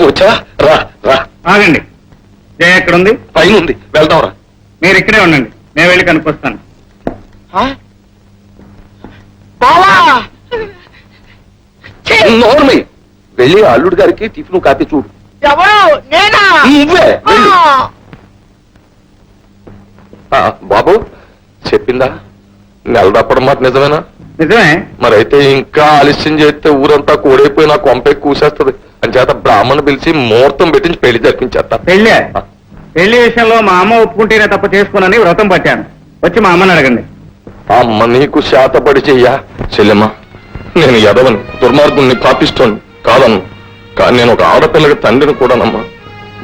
వచ్చా రా రా. ఆగండి, జయ ఎక్కడుంది? పైన ఉంది, వెళ్తావురా. మీరు ఇక్కడే ఉండండి, నేను వెళ్ళి కనుక్కొస్తాను. నోర్మి వెళ్ళి అల్లుడి గారికి టిఫిన్ కాపీ చూడు. ఎవరు? నేనా? నువ్వే వెళ్ళు. బాబు చెప్పిందా నెల తప్పడం మాట నిజమేనా? నిజమే. మరైతే ఇంకా ఆలస్యం చేస్తే ఊరంతా కోడైపోయి నా కొంపే కూసేస్తుంది అని చేత బ్రాహ్మణ్ పిలిచి ముహూర్తం పెట్టించి పెళ్లి జరిపించేస్తా. పెళ్లి విషయంలో మా అమ్మ ఒప్పుకుంటేనే తప్ప చేసుకోనని వ్రతం పట్టాను. వచ్చి మా అమ్మని అడగండి. అమ్మ నీకు శాతపడి చెయ్యా చెల్లెమ్మ. నేను ఎదవని దుర్మార్గుణ్ణి పాపిస్తోంది కాదన్ను, కానీ నేను ఒక ఆడపిల్లకి తండ్రిని కూడానమ్మా.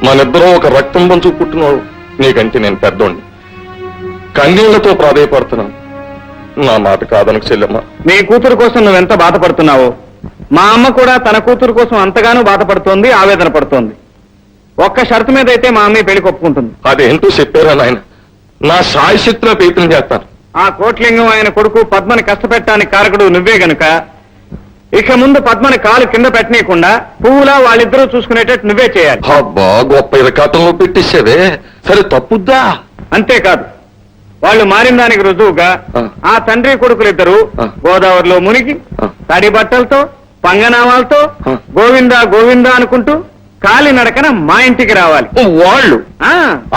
మనిద్దరం ఒక రక్తం పంచు పుట్టినోడు, నీకంటే నేను పెద్దోడిని. కన్నీళ్లతో ప్రాధేయపడుతున్నాను, నా మాట కాదనకు చెల్లెమ్మ. నీ కూతురు కోసం నువ్వెంత బాధపడుతున్నావో మా అమ్మ కూడా తన కూతురు కోసం అంతగానో బాధపడుతోంది, ఆవేదన పడుతోంది. ఒక్క షరతు మీద అయితే మా అమ్మ పెళ్లికి ఒప్పుకుంటుంది. అదేంటో చెప్పారా నాయన? నా శాయశక్తిలో ప్రయత్నం చేస్తాను. ఆ కోట్లింగం ఆయన కొడుకు పద్మని కష్టపెట్టడానికి కారకుడు నువ్వే గనుక ఇక ముందు పద్మని కాలు కింద పెట్టనీయకుండా పువ్వులా వాళ్ళిద్దరూ చూసుకునేటట్టు నువ్వే చేయాలి. అబ్బా గొప్ప ఇరకాటంలో పెట్టేసేవే. సరే తప్పుద్దా? అంతేకాదు, వాళ్ళు మారిన దానికి రుజువుగా ఆ తండ్రి కొడుకులిద్దరూ గోదావరిలో మునిగి తడి బట్టలతో పంగనామాలతో గోవిందా గోవిందా అనుకుంటూ కాలి నడకన మా ఇంటికి రావాలి. వాళ్ళు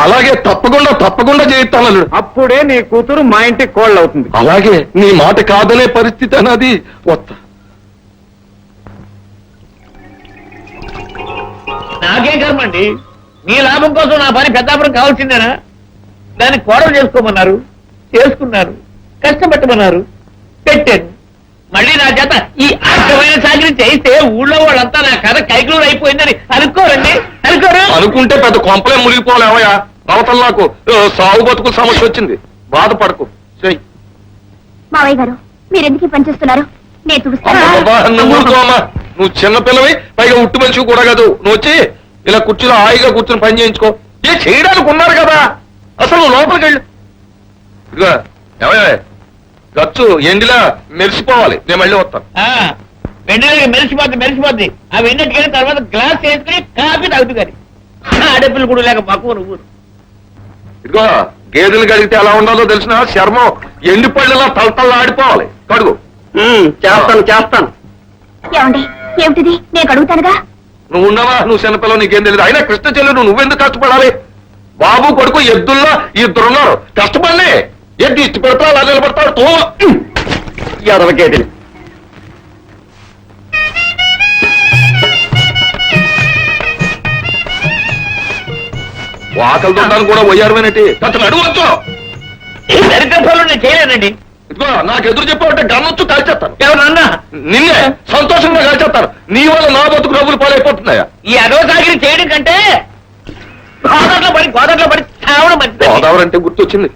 అలాగే తప్పకుండా తప్పకుండా చేయిస్తాను. అప్పుడే నీ కూతురు మా ఇంటికి కోళ్ళవుతుంది. అలాగే నీ మాట కాదనే పరిస్థితి అన్నది వస్తా. నాకేం కర్మండి, మీ లాభం కోసం నా పని పెద్దాపురం కావాల్సిందేనా? దాన్ని కోడలు చేసుకోమన్నారు, చేసుకున్నారు. కష్టపెట్టమన్నారు, పెట్టాను. మళ్ళీ నా చేత ఈ అర్థమైన సాగిరి చేస్తే ఊళ్ళో వాళ్ళంతా నా కథ కైకులు అయిపోయిందని అనుకోరండి. అనుకోరు. అనుకుంటే పెద్ద కొంపలే మునిగిపోలేవయా. అవతల నాకు సాగు బతుకు సమస్య వచ్చింది, బాధపడకు. మావయ్య గారు, మీరెందుకు పనిచేస్తున్నారు? నేను నువ్వు చిన్నపిల్లవి, పైగా ఉట్టు మనిషి కూడా కాదు. నువ్వు వచ్చి ఇలా కుర్చీలో హాయిగా కూర్చొని పని చేయించుకో. ఏ చేయడానికి ఉన్నారు కదా, అసలు నువ్వు లోపలికి వెళ్ళు. ఇదిగో ఏమయ్యా, ఖర్చు ఎండిలా మెరిసిపోవాలి. నేను మళ్ళీ వస్తాను. వెంటనే మెరిసిపోద్ది. ఆ వెన్నట్టుకెళ్ళి తర్వాత గ్లాస్ వేసుకుని కాఫీ తాగుతుంది. కానీ ఆడపిల్లలు కూడా లేక పక్కువ నువ్వు. ఇదిగో గేదెలు కడిగితే ఎలా ఉండాలో తెలిసిన చర్మం ఎండి పళ్ళలా తలతల్లా ఆడిపోవాలి. కడుగు. చేస్తాను. ఏమండి, ఏమిటిది? నేను అడుగుతానుగా. నువ్వు ఉన్నావా? నువ్వు చిన్నపిల్లలు, నీకేం తెలియదు. అయినా కృష్ణ చెల్లెలు నువ్వెందుకు కష్టపడాలి? బాబు కొడుకు ఎద్దుల్లో ఇద్దరున్నారు, కష్టపడలే. ఎద్దు ఇచ్చి పెడతావు, అలా నిలబడతావు. తో ఎదవకేది వాకలు దొండానికి కూడా పోయారుమేనటి అతను అడుగుతో దరిద్రంలో నేను చేయలేనండి. ఇదిగో నాకు ఎదురు చెప్పావంటే గన్నొచ్చు కాల్చేస్తాను. ఎవరన్నా నిన్నే సంతోషంగా కాల్చేస్తాను. నీ వల్ల నా బతుకు డబ్బులు పాలైపోతున్నాయా? ఈ అదో సాగిరి చేయడం కంటే గోదావరిలో పడి చావడం మంచిది. గోదావరి అంటే గుర్తొచ్చింది.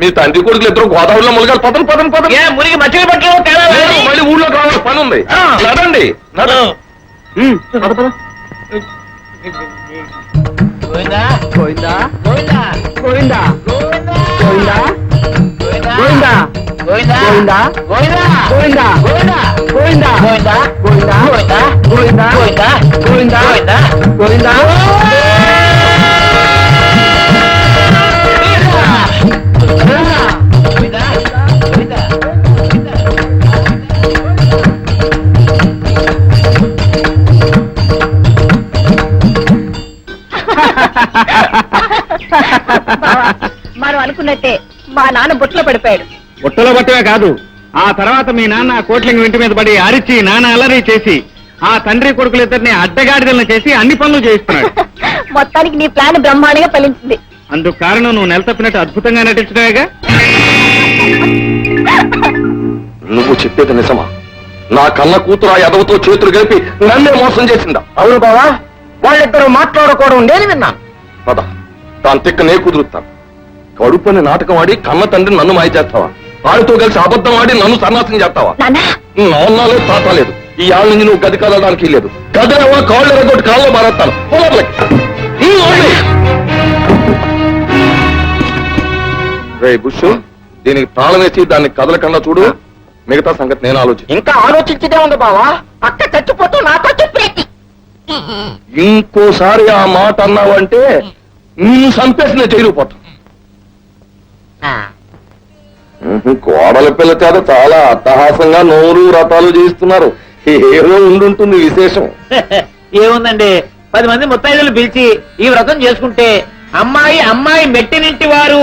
మీ తండ్రి కొడుకులు ఇద్దరు గోదావరిలో మునగాలి. పదం మునిగి మచ్చిలి పట్టలో తేడా మళ్ళీ ఊళ్ళో కావాలి, పని ఉంది. నడండి. గోవిందా గోవిందా గోవిందా గోవిందా గోవిందా గోవిందా గోవిందా గోవిందా గోవిందా గోవిందా గోవిందా గోవిందా గోవిందా గోవిందా గోవిందా గోవిందా గోవిందా గోవిందా మనం అనుకున్నట్టే మా నాన్న బుట్టలో పడిపోయాడు. బుట్టలో పట్టమే కాదు, ఆ తర్వాత మీ నాన్న కోట్లింగం ఇంటి మీద పడి అరిచి నాన్న అల్లరి చేసి ఆ తండ్రి కొడుకులిద్దరిని అడ్డగాడిదలను చేసి అన్ని పనులు చేయిస్తున్నాడు. మొత్తానికి నీ ప్లాన్ బ్రహ్మాండంగా ఫలించింది. అందుకు కారణం నువ్వు నెల తప్పినట్టు అద్భుతంగా నటించడమేగా. నువ్వు చెప్పేది నిజమా? నా కన్న కూతురు ఆ ఎదవతో చేతులు కలిపి నన్నే మోసం చేసిందా? అవును బావా, వాళ్ళిద్దరూ మాట్లాడుకోవడం నేను విన్నాను. పద, దాని తిక్క నే కుదురుతాను. కడుపుని నాటకం ఆడి కన్న తండ్రి నన్ను మాయ చేస్తావా? వాడితో కలిసి అబద్ధం ఆడి నన్ను సన్నాసం చేస్తావా? నాన్నలేదు, తాత లేదు. ఈ ఆళ్ళ నుంచి నువ్వు గది కదలడానికి లేదు. గదిలేవా కాళ్ళు ఎరగొట్టి కాళ్ళలో మారేస్తాను. రే బుష్, దీనికి తాళం వేసి దాన్ని కదలకుండా చూడు. మిగతా సంగతి నేను ఆలోచించి. ఇంకా ఆలోచించదే ఉంది బావా. అక్క చచ్చిపోతూ నాతో చెప్పేసి ఇంకోసారి ఆ మాట అన్నావంటే నిన్ను చంపేసిన జైలు పోతాం. కోడల పిల్ల చేత చాలా అట్టహాసంగా నోరు వ్రతాలు చేస్తున్నారు. ఏదో ఉండుంటుంది విశేషం. ఏముందండి, 10 మంది ముత్తైదులు పిలిచి ఈ వ్రతం చేసుకుంటే అమ్మాయి మెట్టినింటి వారు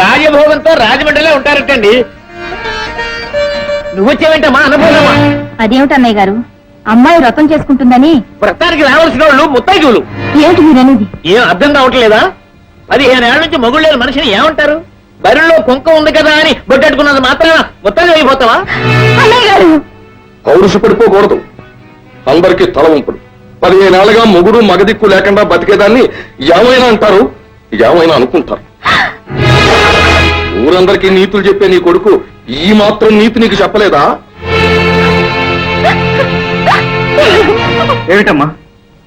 రాజభోగంతో రాజమండ్రిలో ఉంటారటండి. నువ్వు వచ్చేవేంటమ్మా అనుభవమా? అదేమిటి అన్నయ్య గారు, అమ్మాయి వ్రతం చేసుకుంటుందని? వ్రతానికి రావాల్సిన వాళ్ళు ముత్తైదువులు. ఏమిటి మీరనేది? ఏం అర్థం కావట్లేదా? 15 ఏళ్ల నుంచి మొగుడు లేని మనిషిని ఏమంటారు? బరిలో కుంక ఉంది కదా అని బొట్టెట్టుకున్నది మాత్రం ముత్తైదు అయిపోతావా? అన్నయ్య గారు, పౌరుషపడిపోకూడదు. అందరికీ తల ఉంపుడు. 15 ఏళ్ళగా మొగుడు మగదిక్కు లేకుండా బతికేదాన్ని ఏమైనా అంటారు, ఏమైనా అనుకుంటారు. ఊరందరికీ నీతులు చెప్పే నీ కొడుకు ఈ మాత్రం నీతి నీకు చెప్పలేదా? ఏమిటమ్మా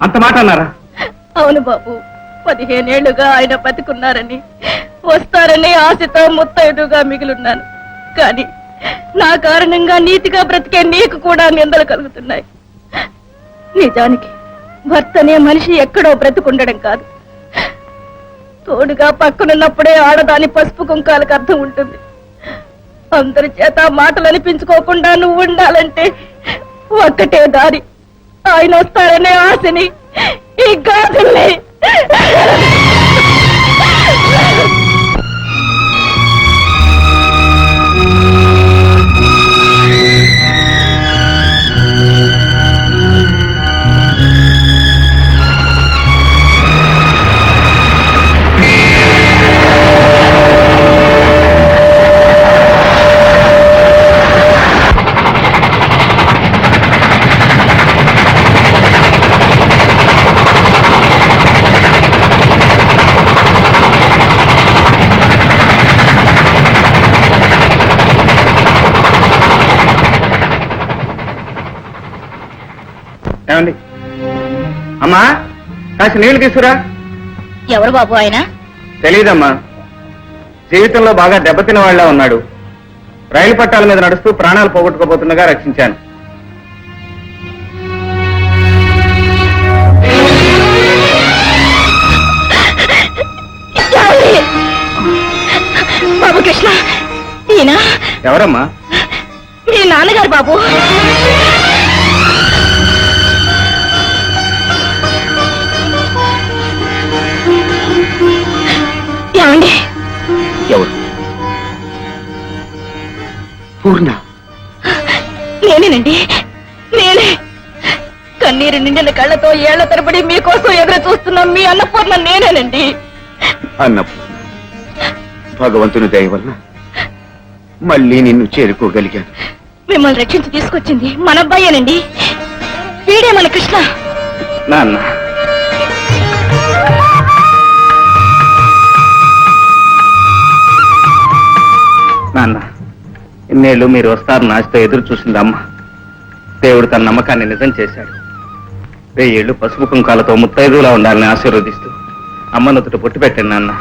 అంత మాట అన్నారా? అవును బాబు, 15 ఏళ్లుగా ఆయన బతికున్నారని, వస్తారని ఆశతో ముత్తైదుగా మిగిలిన్నాను. కానీ నా కారణంగా నీతిగా బ్రతికే నీకు కూడా నిందలు కలుగుతున్నాయి. నిజానికి భర్త అనే మనిషి ఎక్కడో బ్రతుకుండడం కాదు, తోడుగా పక్కనున్నప్పుడే ఆడదాని పసుపు కుంకాలకు అర్థం ఉంటుంది. అందరి చేత మాటలు అనిపించుకోకుండా నువ్వు ఉండాలంటే ఒక్కటే దారి, ఆయన వస్తారనే ఆశని, ఈ గాజుల్ని. ఏమండి అమ్మా, కాసి నీళ్లు తీసుకురా. ఎవరు బాబు ఆయన? తెలీదమ్మా, జీవితంలో బాగా దెబ్బతిన వాళ్ళ ఉన్నాడు. రైలు పట్టాల మీద నడుస్తూ ప్రాణాలు పోగొట్టుకోబోతుండగా రక్షించాను. బాబు కృష్ణ, ఈయన ఎవరమ్మా? మీ నాన్నగారు బాబు. ఏమండి? ఎవరు? పూర్ణ? నేనేనండి, నేనే. కన్నీరు నిండిన కళ్ళతో ఏళ్ల తరబడి మీకోసం ఎదురు చూస్తున్న మీ అన్నపూర్ణ నేనేనండి. అన్నపూర్ణ, భగవంతుని దయ వలన మళ్ళీ నిన్ను చేరుకోగలిగాను. మిమ్మల్ని రక్షించి తీసుకొచ్చింది మన అబ్బాయేనండి, వీడే మన కృష్ణ. నాన్న, నాన్న, ఇన్నేళ్ళు మీరు వస్తారని ఆశతో ఎదురు చూసింది అమ్మ. దేవుడు తన నమ్మకాన్ని నిజం చేశాడు. 1000 ఏళ్లు పసుపు కుంకాలతో ముత్తైదులా ఉండాలని ఆశీర్వదిస్తూ అమ్మ నుదుట పొట్టు పెట్టండి నాన్న.